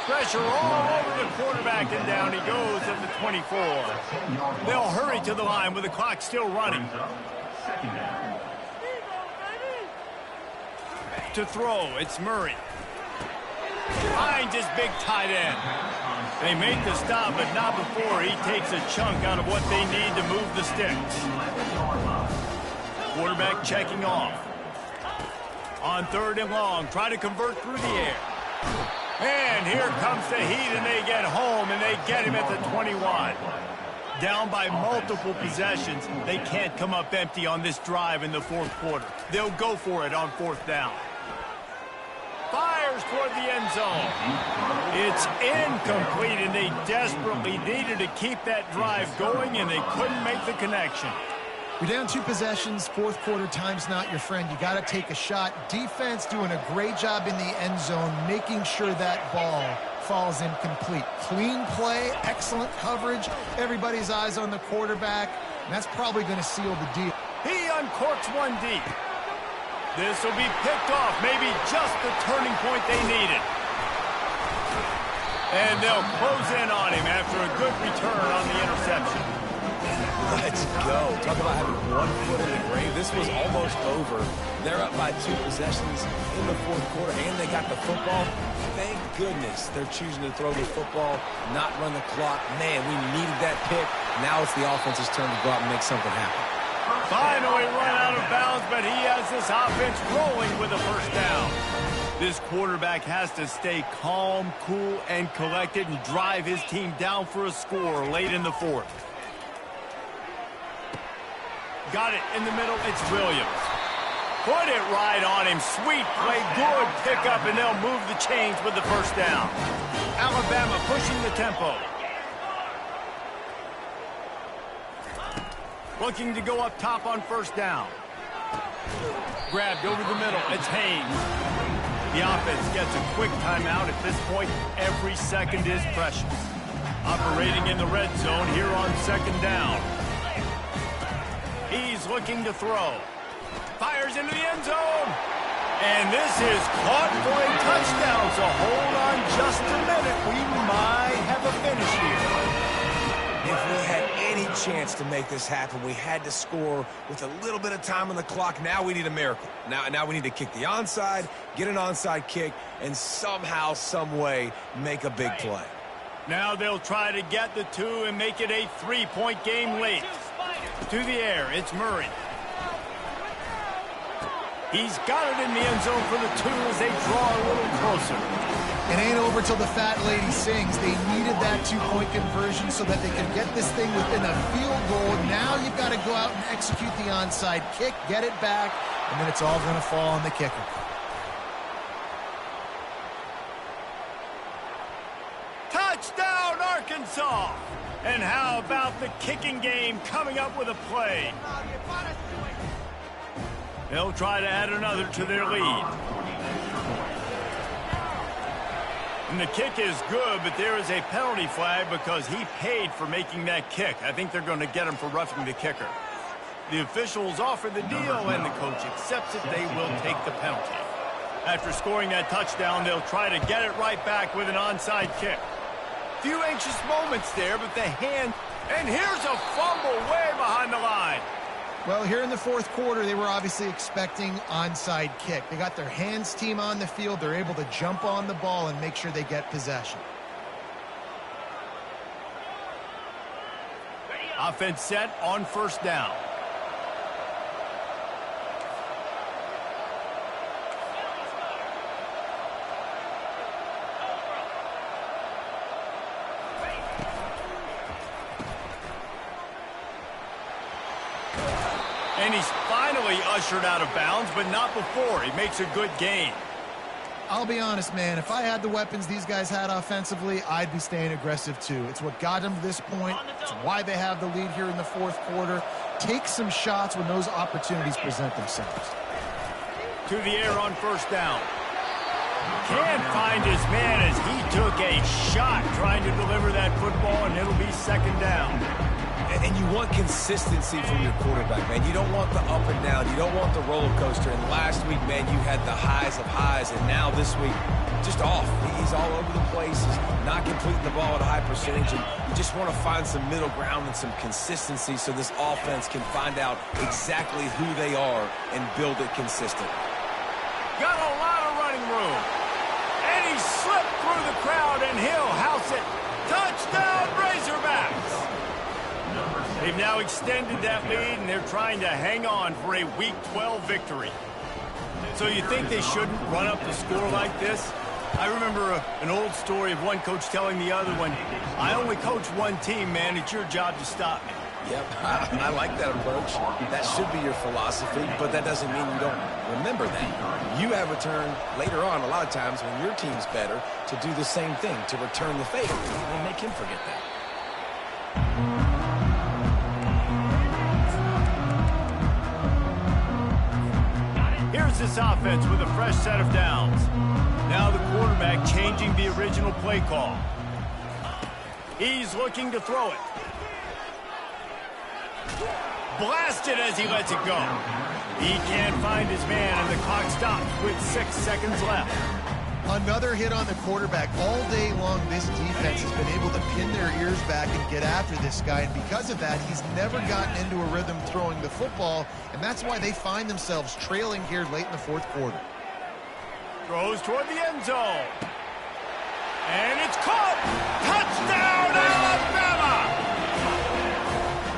Speaker 1: Pressure all over the quarterback, and down he goes at the 24. They'll hurry to the line with the clock still running. To throw, it's Murray. Finds his big tight end. They make the stop, but not before he takes a chunk out of what they need to move the sticks. Quarterback checking off. On 3rd and long, try to convert through the air. And here comes the heat, and they get home, and they get him at the 21. Down by multiple possessions, they can't come up empty on this drive in the 4th quarter. They'll go for it on 4th down. Fires toward the end zone. It's incomplete, and they desperately needed to keep that drive going, and they couldn't make the connection.
Speaker 2: You're down 2 possessions, 4th quarter, time's not your friend. You got to take a shot. Defense doing a great job in the end zone, making sure that ball falls incomplete. Clean play, excellent coverage, everybody's eyes on the quarterback, and that's probably going to seal the deal.
Speaker 1: He uncorks one deep. This will be picked off, maybe just the turning point they needed. And they'll close in on him after a good return on the interception.
Speaker 4: Let's go. Talk about having one foot in the grave. This was almost over. They're up by 2 possessions in the 4th quarter, and they got the football. Thank goodness they're choosing to throw the football, not run the clock. Man, we needed that pick. Now it's the offense's turn to go out and make something happen.
Speaker 1: Finally run out of bounds, but he has this offense rolling with a 1st down. This quarterback has to stay calm, cool, and collected and drive his team down for a score late in the 4th. Got it in the middle. It's Williams. Put it right on him. Sweet play. Good pickup, and they'll move the chains with the 1st down. Alabama pushing the tempo. Looking to go up top on 1st down. Grabbed over the middle. It's Haynes. The offense gets a quick timeout. At this point, every second is precious. Operating in the red zone here on 2nd down. He's looking to throw. Fires into the end zone. And this is caught for a touchdown. So hold on just a minute. We might have a finish here.
Speaker 4: If we had any chance to make this happen, we had to score with a little bit of time on the clock. Now we need a miracle. Now we need to kick the onside, get an onside kick, and somehow, some way, make a big play.
Speaker 1: Now they'll try to get the 2 and make it a 3-point game late. To the air, it's Murray. He's got it in the end zone for the 2 as they draw a little closer.
Speaker 2: It ain't over till the fat lady sings. They needed that two-point conversion so that they could get this thing within a field goal. Now you've got to go out and execute the onside kick, get it back, and then it's all going to fall on the kicker.
Speaker 1: Touchdown, Arkansas! And how about the kicking game coming up with a play? They'll try to add another to their lead. And the kick is good, but there is a penalty flag because he paid for making that kick. I think they're going to get him for roughing the kicker. The officials offer the deal, and the coach accepts it. They will take the penalty. After scoring that touchdown, they'll try to get it right back with an onside kick. Few anxious moments there, but the hand... And here's a fumble way behind the line.
Speaker 2: Well, here in the fourth quarter, they were obviously expecting onside kick. They got their hands team on the field. They're able to jump on the ball and make sure they get possession.
Speaker 1: Offense set on first down. And he's finally ushered out of bounds, but not before. He makes a good gain.
Speaker 2: I'll be honest, man. If I had the weapons these guys had offensively, I'd be staying aggressive too. It's what got them to this point. It's why they have the lead here in the fourth quarter. Take some shots when those opportunities present themselves.
Speaker 1: To the air on first down. Can't find his man as he took a shot trying to deliver that football, and it'll be second down.
Speaker 4: And you want consistency from your quarterback, man. You don't want the up and down. You don't want the roller coaster. And last week, man, you had the highs of highs. And now this week, just off. He's all over the place. He's not completing the ball at a high percentage. And you just want to find some middle ground and some consistency so this offense can find out exactly who they are and build it consistent.
Speaker 1: Got a lot of running room. And he slipped through the crowd, and he'll house it. Touchdown, Razorbacks! They've now extended that lead, and they're trying to hang on for a Week 12 victory. So you think they shouldn't run up the score like this? I remember an old story of one coach telling the other one, I only coach one team, man. It's your job to stop me.
Speaker 4: Yep, I like that approach. That should be your philosophy, but that doesn't mean you don't remember that. You have a turn later on a lot of times when your team's better to do the same thing, to return the favor. And make him forget that.
Speaker 1: Here's this offense with a fresh set of downs. Now the quarterback changing the original play call. He's looking to throw it. Blasted as he lets it go. He can't find his man, and the clock stops with 6 seconds left.
Speaker 2: Another hit on the quarterback. All day long, this defense has been able to pin their ears back and get after this guy, and because of that, he's never gotten into a rhythm throwing the football, and that's why they find themselves trailing here late in the fourth quarter.
Speaker 1: Throws toward the end zone. And it's caught! Touchdown, Alabama!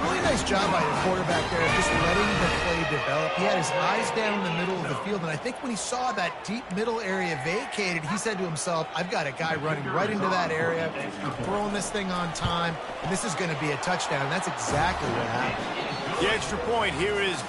Speaker 2: Really nice job by the quarterback there, just letting the play develop. He had his eyes down in the middle of the field, and I think when he saw that deep middle area vacated, he said to himself, I've got a guy running right into that area. I'm throwing this thing on time, and this is going to be a touchdown. That's exactly what happened.
Speaker 1: The extra point here is